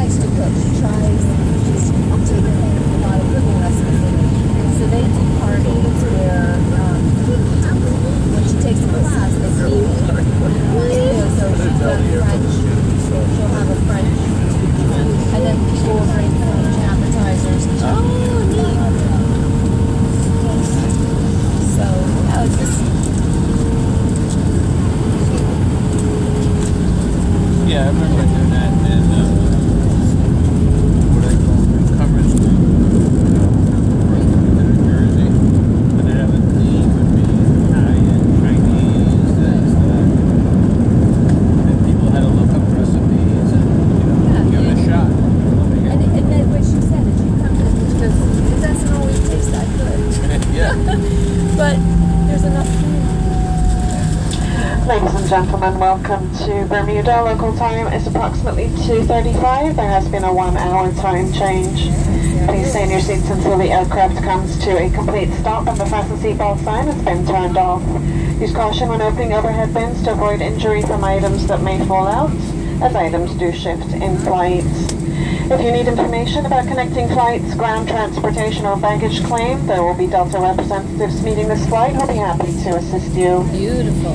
likes to cook. She tries. She's taken a lot of cooking lessons. So they do parties where when she takes a class, they eat. So she's done French. She'll have a French, and then people will bring French appetizers. Oh, neat. So it's just. Yeah, I remember doing that in what I call coverage group, in New Jersey. And then have a theme would be Italian, Chinese, this, that. And people had to look up recipes and give it a shot. And then what she said is you come to this because it doesn't always taste that good. Yeah. But there's enough food. Ladies and gentlemen, welcome to Bermuda. Local time is approximately 2:35. There has been a 1 hour time change. Please stay in your seats until the aircraft comes to a complete stop and the fasten seatbelt sign has been turned off. Use caution when opening overhead bins to avoid injury from items that may fall out, as items do shift in flight. If you need information about connecting flights, ground transportation, or baggage claim, there will be Delta representatives meeting this flight who'll be happy to assist you. Beautiful.